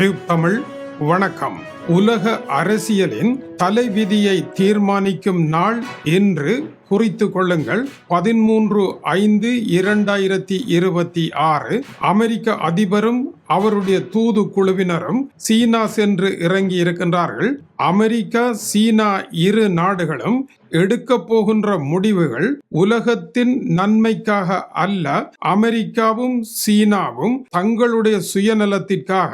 தமிழ் வணக்கம். உலக அரசியலின் தலைவிதியை தீர்மானிக்கும் நாள் என்று குறித்து கொள்ளுங்கள். 13/5/2026 அமெரிக்க அதிபரும் அவருடைய தூது குழுவினரும் சீனா சென்று இறங்கி இருக்கின்றார்கள். அமெரிக்கா சீனா இரு நாடுகளும் எடுக்க போகின்ற முடிவுகள் உலகத்தின் நன்மைக்காக அல்ல. அமெரிக்காவும் சீனாவும் தங்களுடைய சுயநலத்திற்காக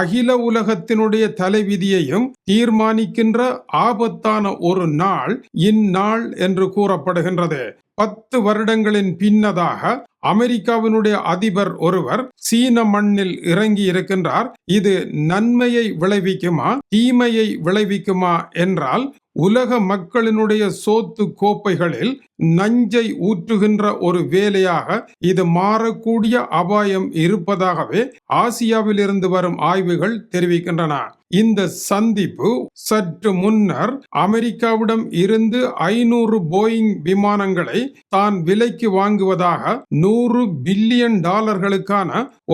அகில உலகத்தினுடைய தலைவிதியையும் தீர்மானிக்கின்ற ஆபத்தான ஒரு நாள் இந்நாள் என்று கூறப்படுகின்றது. 10 வருடங்களின் பின்னதாக அமெரிக்காவினுடைய அதிபர் ஒருவர் சீன மண்ணில் இறங்கி இருக்கின்றார். இது நன்மையை விளைவிக்குமா தீமையை விளைவிக்குமா என்றால், உலக மக்களினுடைய சோத்து கோப்பைகளில் நஞ்சை ஊற்றுகின்ற ஒரு வேலையாக இது மாறக்கூடிய அபாயம் இருப்பதாகவே ஆசியாவில் இருந்து வரும் ஆய்வுகள் தெரிவிக்கின்றன. இந்த சந்திப்பு சற்று முன்னர் அமெரிக்காவிடம் இருந்து 500 போயிங் விமானங்களை தான் விலைக்கு வாங்குவதாக $100 பில்லியன்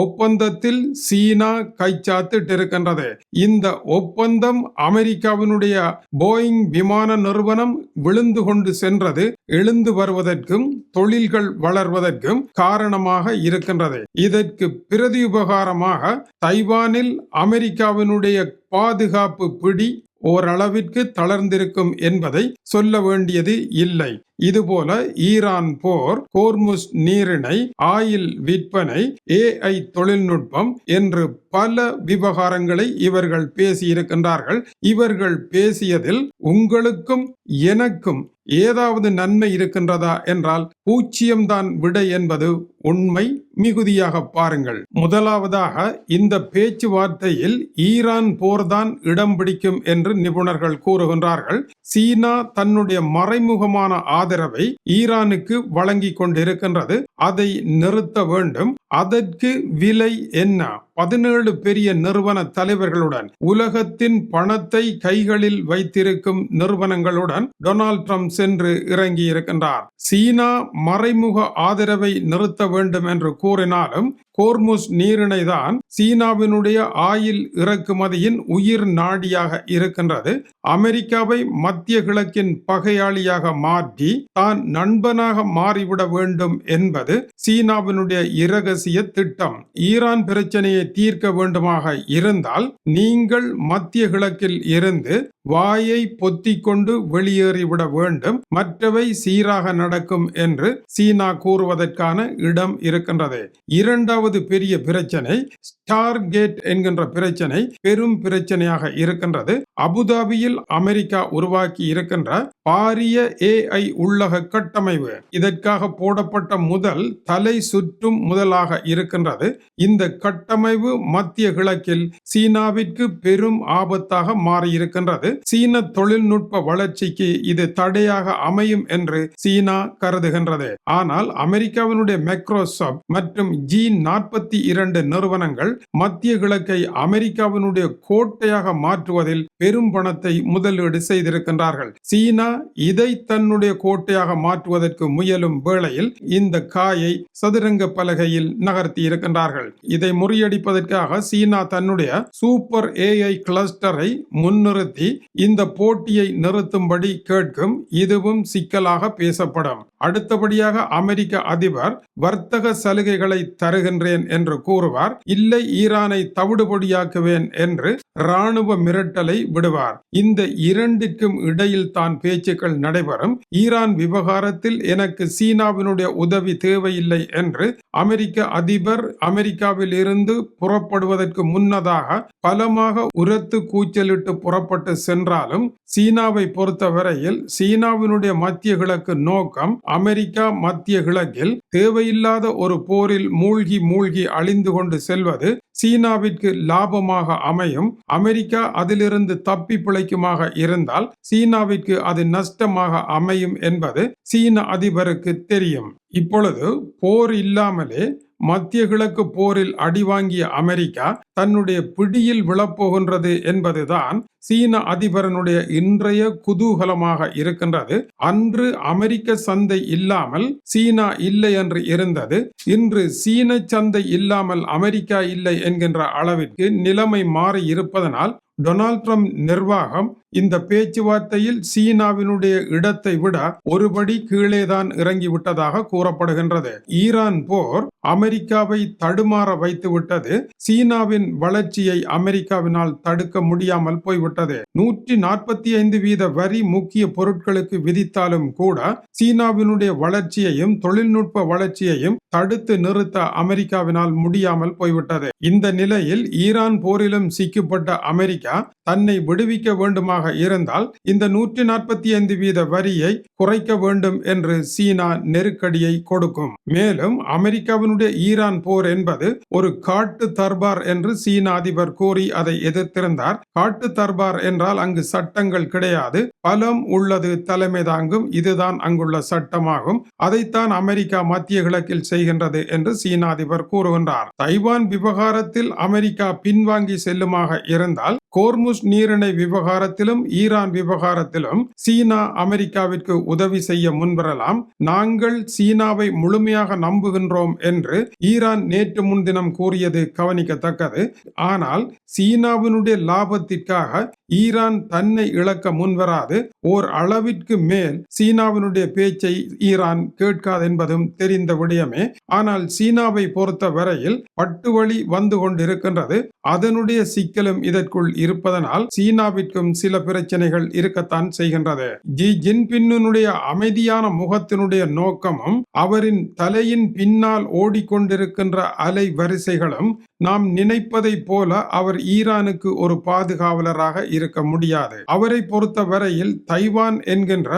ஒப்பந்தத்தில் சீனா கைச்சாத்திட்டிருக்கின்றது. இந்த ஒப்பந்தம் அமெரிக்காவினுடைய போயிங் விமான நிறுவனம் விழுந்து கொண்டு சென்றது எழுந்து வருவதற்கும் தொழில்கள் வளர்வதற்கும் காரணமாக இருக்கின்றது. இதற்கு பிரதியுபகாரமாக தைவானில் அமெரிக்காவினுடைய பாதுகாப்பு பிடி ஓரளவிற்கு தளர்ந்திருக்கும் என்பதை சொல்ல வேண்டியது இல்லை. இதுபோல ஈரான் போர், ஹோர்முஸ் நீரிணை, ஆயில் விற்பனை, AI தொழில்நுட்பம் என்று பல விவகாரங்களை இவர்கள் பேசியிருக்கின்றார்கள். இவர்கள் பேசியதில் உங்களுக்கும் எனக்கும் ஏதாவது நன்மை இருக்கின்றதா என்றால் 0 தான் விடை என்பது உண்மை. மிகுதியாக பாருங்கள். முதலாவதாக, இந்த பேச்சுவார்த்தையில் ஈரான் போர்தான் இடம் பிடிக்கும் என்று நிபுணர்கள் கூறுகின்றார்கள். சீனா தன்னுடைய மறைமுகமான ஆதரவை ஈரானுக்கு வழங்கி கொண்டிருக்கின்றது. அதை நிறுத்த வேண்டும். அதற்கு விலை என்ன? 17 பெரிய நிறுவன தலைவர்களுடன், உலகத்தின் பணத்தை கைகளில் வைத்திருக்கும் நிறுவனங்களுடன் டொனால்ட் ட்ரம்ப் சென்று இறங்கி இருக்கின்றார். சீனா மறைமுக ஆதரவை நிறுத்த வேண்டும் என்று கூறினாலும், ஹோர்முஸ் நீரிணைதான் சீனாவினுடைய ஆயில் இறக்குமதியின் உயிர் நாடியாக இருக்கின்றது. அமெரிக்காவை மத்திய கிழக்கின் பகையாளியாக மாற்றி தான் நண்பனாக மாறிவிட வேண்டும் என்பது சீனாவினுடைய இரகசிய திட்டம். ஈரான் பிரச்சனையை தீர்க்க வேண்டுமாக இருந்தால் நீங்கள் மத்திய கிழக்கில் இருந்து வாயை பொத்திக் கொண்டு வெளியேறிவிட வேண்டும், மற்றவை சீராக நடக்கும் என்று சீனா கூறுவதற்கான இடம் இருக்கின்றது. இரண்டாவது பெரிய பிரச்சனை ஸ்டார் கேட் என்கின்ற பிரச்சனை பெரும் பிரச்சனையாக இருக்கின்றது. அபுதாபியில் அமெரிக்கா உருவாக்கி இருக்கின்ற பாரிய AI உள்ளக கட்டமைப்பு இதற்காக போடப்பட்ட முதல் தலை சுற்றும் முதலாக இருக்கின்றது. இந்த கட்டமைப்பு மத்திய கிழக்கில் சீனாவிற்கு பெரும் ஆபத்தாக மாறியிருக்கின்றது. சீன தொழில்நுட்ப வளர்ச்சிக்கு இது தடையாக அமையும் என்று சீனா கருதுகின்றது. ஆனால் அமெரிக்காவினுடைய மைக்ரோசாப்ட் மற்றும் G42 நிறுவனங்கள் மத்திய கிழக்கை அமெரிக்காவினுடைய கோட்டையாக மாற்றுவதில் பெரும் பணத்தை முதலீடு செய்திருக்கின்றார்கள். சீனா இதை தன்னுடைய கோட்டையாக மாற்றுவதற்கு முயலும் வேளையில் இந்த காயை சதுரங்க பலகையில் நகர்த்தி இருக்கின்றார்கள். இதை முறியடிப்பதற்காக சீனா தன்னுடைய சூப்பர் AI கிளஸ்டரை முன்னிறுத்தி இந்த போட்டியை நிறுத்தும்படி கேட்கும். இதுவும் சிக்கலாக பேசப்படும். அடுத்தபடியாக அமெரிக்க அதிபர் வர்த்தக சலுகைகளை தருகின்றேன் என்று கூறுவார். இல்லை, ஈரானை தவிடுபொடியாக்குவேன் என்று இராணுவ மிரட்டலை விடுவார். இந்த இரண்டிற்கும் இடையில் தான் பேச்சுக்கள் நடைபெறும். ஈரான் விவகாரத்தில் எனக்கு சீனாவினுடைய உதவி தேவையில்லை என்று அமெரிக்க அதிபர் அமெரிக்காவில் இருந்து புறப்படுவதற்கு முன்னதாக பலமாக உரத்து கூச்சலிட்டு புறப்பட்டு சென்றாலும், சீனாவை பொறுத்தவரையில் சீனாவினுடைய மத்திய கிழக்கு நோக்கம் அமெரிக்கா மத்திய கிழக்கில் தேவையில்லாத ஒரு போரில் மூழ்கி அழிந்து கொண்டு செல்வது சீனாவிற்கு லாபமாக அமையும். அமெரிக்கா அதிலிருந்து தப்பி பிழைக்குமாக இருந்தால் சீனாவிற்கு அது நஷ்டமாக அமையும் என்பது சீன அதிபருக்கு தெரியும். இப்பொழுது போர் இல்லாமலே மத்திய கிழக்கு போரில் அடிவாங்கிய அமெரிக்கா தன்னுடைய பிடியில் விழப்போகின்றது என்பதுதான் சீன அதிபரனுடைய இன்றைய குதூகலமாக இருக்கின்றது. அன்று அமெரிக்க சந்தை இல்லாமல் சீனா இல்லை என்று இருந்தது. இன்று சீன சந்தை இல்லாமல் அமெரிக்கா இல்லை என்கின்ற அளவிற்கு நிலைமை மாறி இருப்பதனால் டொனால்ட் ட்ரம்ப் நிர்வாகம் இந்த பேச்சுவார்த்தையில் சீனாவினுடைய இடத்தை விட ஒருபடி கீழேதான் இறங்கிவிட்டதாக கூறப்படுகின்றது. ஈரான் போர் அமெரிக்காவை தடுமாற வைத்து விட்டது. சீனாவின் வளர்ச்சியை அமெரிக்காவினால் தடுக்க முடியாமல் போய்விட்டது. 145% வரி முக்கிய பொருட்களுக்கு விதித்தாலும் கூட சீனாவினுடைய வளர்ச்சியையும் தொழில்நுட்ப வளர்ச்சியையும் தடுத்து நிறுத்த அமெரிக்காவினால் முடியாமல் போய்விட்டது. இந்த நிலையில் ஈரான் போரிலும் சிக்கப்பட்ட அமெரிக்கா தன்னை விடுவிக்க வேண்டுமாக இருந்தால் இந்த 145% வரியை குறைக்க வேண்டும் என்று சீனா நெருக்கடியை கொடுக்கும். மேலும் அமெரிக்காவினுடைய ஈரான் போர் என்பது ஒரு காட்டு தர்பார் என்று சீன அதிபர் கூறி அதை எதிர்த்திருந்தார். காட்டு தர்பார் என்றால் அங்கு சட்டங்கள் கிடையாது, பலம் உள்ளது தலைமை தாங்கும், இதுதான் அங்குள்ள சட்டமாகும். அதைத்தான் அமெரிக்கா மத்திய கிழக்கில் செய்கின்றது என்று சீன அதிபர் கூறுகின்றார். தைவான் விவகாரத்தில் அமெரிக்கா பின்வாங்கி செல்லுமாக இருந்தால் கோர்முஸ் நீரிணை விவகாரத்திலும் ஈரான் விவகாரத்திலும் சீனா அமெரிக்காவிற்கு உதவி செய்ய முன்வரலாம். நாங்கள் சீனாவை முழுமையாக நம்புகின்றோம் என்று ஈரான் நேற்று முன்தினம் கூறியது கவனிக்கத்தக்கது. ஆனால் சீனாவினுடைய லாபத்திற்காக ஈரான் தன்னை இழக்க முன்வராது. ஓர் அளவிற்கு மேல் சீனாவினுடைய பேச்சை ஈரான் கேட்காது என்பதும் தெரிந்த விடயமே. ஆனால் சீனாவை பொறுத்த வரையில் பட்டுவழி வந்து கொண்டிருக்கின்றது. அதனுடைய சிக்கலும் இதற்குள் இருப்பதனால் சீனாவிற்கும் சில பிரச்சனைகள் இருக்கத்தான் செய்கின்றது. ஜி ஜின்பின்னுடைய அமைதியான முகத்தினுடைய நோக்கமும் அவரின் தலையின் பின்னால் ஓடிக்கொண்டிருக்கின்ற அலை வரிசைகளும் நாம் நினைப்பதை போல அவர் ஈரானுக்கு ஒரு பாதுகாவலராக இருக்க முடியாது. அவரை பொறுத்த வரையில் தைவான் என்கின்ற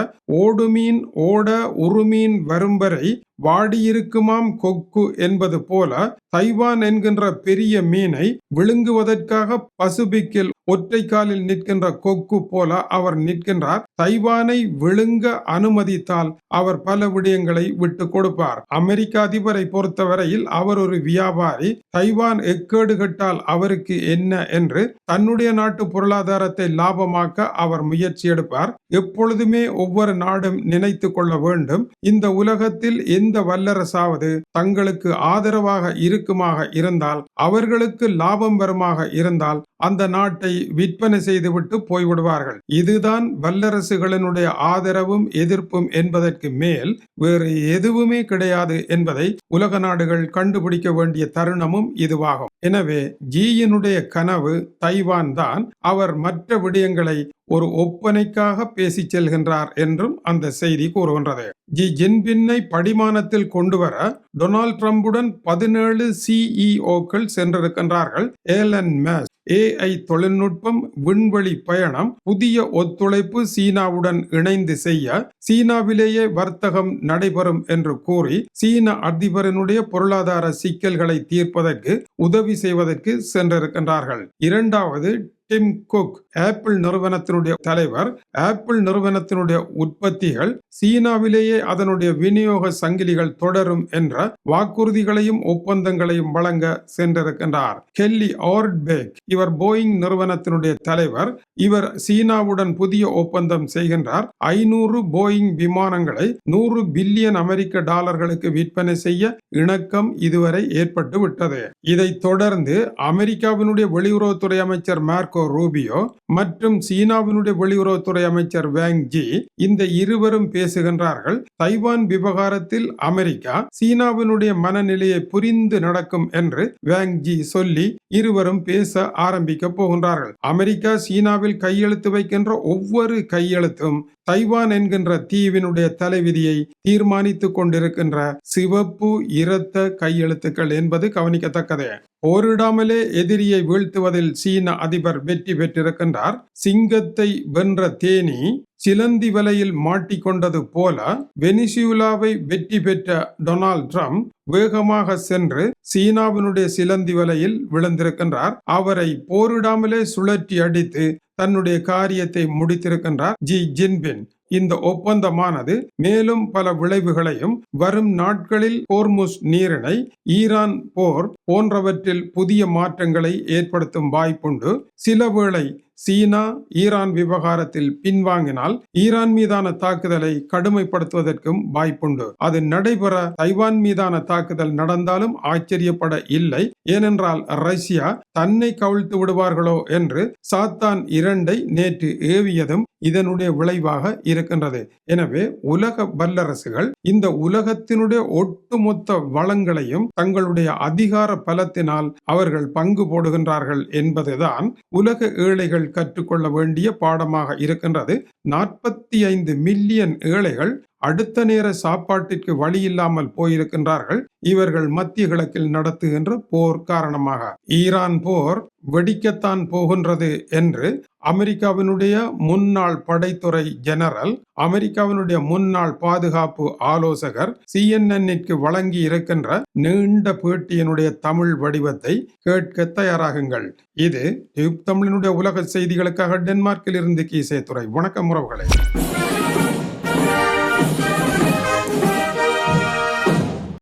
ஓடுமீன் ஓட உருமீன் வரும் வரை வாடியிருக்குமாம் கொக்கு என்பது போல தைவான் என்கின்ற பெரிய மீனை விழுங்குவதற்காக பசிபிக்கில் ஒற்றை காலில் நிற்கின்ற கொக்கு போல அவர் நிற்கின்றார். தைவானை விழுங்க அனுமதித்தால் அவர் பல விடயங்களை விட்டு கொடுப்பார். அமெரிக்க அதிபரை பொறுத்தவரையில் அவர் ஒரு வியாபாரி. தைவான் எக்கேடு கட்டால் அவருக்கு என்ன என்று தன்னுடைய நாட்டு பொருளாதாரத்தை லாபமாக்க அவர் முயற்சி எடுப்பார். எப்பொழுதுமே ஒவ்வொரு நாடும் நினைத்து கொள்ள வேண்டும், இந்த உலகத்தில் எந்த வல்லரசாவது தங்களுக்கு ஆதரவாக இருக்குமாக இருந்தால், அவர்களுக்கு லாபம் வருமாக இருந்தால் அந்த நாட்டை விற்பனை செய்துவிட்டு போய்விடுவார்கள். இதுதான் வல்லரசுகளினுடைய ஆதரவும் எதிர்ப்பும் என்பதற்கு மேல் வேறு எதுவுமே கிடையாது என்பதை உலக நாடுகள் கண்டுபிடிக்க வேண்டிய தருணமும் இதுவாகும். எனவே ஜியினுடைய கனவு தைவான் தான். அவர் மற்ற விடயங்களை ஒரு ஒப்பனைக்காக பேசி செல்கின்றார் என்றும் அந்த செய்தி கூறுகின்றது. ஜி ஜின்பின்னை படிமானத்தில் கொண்டு வர டொனால்ட் ட்ரம்புடன் 17 சிஇஓக்கள் சென்றிருக்கின்றார்கள். ஏலன் மஸ்க் AI தொழில்நுட்பம், விண்வெளி பயணம், புதிய ஒத்துழைப்பு சீனாவுடன் இணைந்து செய்ய சீனாவிலேயே வர்த்தகம் நடைபெறும் என்று கூறி சீன அதிபரனுடைய பொருளாதார சிக்கல்களை தீர்ப்பதற்கு உதவி செய்வதற்கு சென்றிருக்கின்றார்கள். இரண்டாவது டிம் குக், ஆப்பிள் நிறுவனத்தினுடைய தலைவர். ஆப்பிள் நிறுவனத்தினுடைய உற்பத்திகள் சீனாவிலேயே அதனுடைய விநியோக சங்கிலிகள் தொடரும் என்ற வாக்குறுதிகளையும் ஒப்பந்தங்களையும் வழங்க சென்றிருக்கின்றார். கெல்லி ஆர்ட்பேக், இவர் போயிங் நிறுவனத்தினுடைய தலைவர். இவர் சீனாவுடன் புதிய ஒப்பந்தம் செய்கின்றார். 500 போயிங் விமானங்களை 100 பில்லியன் அமெரிக்க டாலர்களுக்கு விற்பனை செய்ய இணக்கம் இதுவரை ஏற்பட்டு விட்டது. இதை தொடர்ந்து அமெரிக்காவினுடைய வெளியுறவுத்துறை அமைச்சர் மார்க்கோ ரூபியோ மற்றும் சீனாவினுடைய வெளியுறவுத்துறை அமைச்சர் வாங் ஜி, இந்த இருவரும் பேசுகின்றார்கள். தைவான் விவகாரத்தில் அமெரிக்கா சீனாவினுடைய மனநிலையை புரிந்து நடக்கும் என்று வாங் ஜி சொல்லி இருவரும் பேச ஆரம்பிக்க போகின்றார்கள். அமெரிக்கா சீனாவில் கையெழுத்து வைக்கின்ற ஒவ்வொரு கையெழுத்தும் தைவான் என்கின்ற தீவினுடைய தலைவிதியை தீர்மானித்துக் கொண்டிருக்கின்ற சிவப்பு இரத்த கையெழுத்துக்கள் என்பது கவனிக்கத்தக்கது. போரிடாமலே எதிரியை வீழ்த்துவதில் சீன அதிபர் வெற்றி பெற்றிருக்கின்றார். சிங்கத்தை வென்ற தேனி சிலந்தி வலையில் மாட்டிக்கொண்டது போல வெனிசுலாவை வெற்றி பெற்ற டொனால்ட் ட்ரம்ப் வேகமாக சென்று சீனாவினுடைய சிலந்தி வலையில் விழுந்திருக்கின்றார். அவரை போரிடாமலே சுழற்றி அடித்து தன்னுடைய காரியத்தை முடித்திருக்கின்றார் ஜி ஜின்பின். இந்த ஒப்பந்தமானது மேலும் பல விளைவுகளையும் வரும் நாட்களில் ஹோர்முஸ் நீரிணை, ஈரான் போர் போன்றவற்றில் புதிய மாற்றங்களை ஏற்படுத்தும் வாய்ப்புண்டு. சில வேளை சீனா ஈரான் விவகாரத்தில் பின்வாங்கினால் ஈரான் மீதான தாக்குதலை கடுமைப்படுத்துவதற்கும் வாய்ப்புண்டு. அது நடைபெற தைவான் மீதான தாக்குதல் நடந்தாலும் ஆச்சரியப்பட இல்லை. ஏனென்றால் ரஷ்யா தன்னை கவிழ்த்து விடுவார்களோ என்று சாத்தான் 2 நேற்று ஏவியதும் இதனுடைய விளைவாக இருக்கின்றது. எனவே உலக வல்லரசுகள் இந்த உலகத்தினுடைய ஒட்டுமொத்த வளங்களையும் தங்களுடைய அதிகார பலத்தினால் அவர்கள் பங்கு போடுகின்றார்கள் என்பதுதான் உலக ஏழைகள் கற்றுக்கொள்ள வேண்டிய பாடமாக இருக்கின்றது. 45 மில்லியன் ஏழைகள் அடுத்த நேர சாப்பாட்டிற்கு வழி இல்லாமல் போயிருக்கின்றார்கள். இவர்கள் மத்திய கிழக்கில் நடத்துகின்ற போர் காரணமாக. ஈரான் போர் வெடிக்கத்தான் போகின்றது என்று அமெரிக்காவினுடைய முன்னாள் படைத்துறை ஜெனரல், அமெரிக்காவினுடைய முன்னாள் பாதுகாப்பு ஆலோசகர் CNN-க்கு வழங்கி இருக்கின்ற நீண்ட பேட்டியினுடைய தமிழ் வடிவத்தை கேட்க தயாராகுங்கள். இது டியூப் தமிழினுடைய உலக செய்திகளுக்காக டென்மார்க்கில் இருந்து கீசே துறை. வணக்கம் உறவுகளே.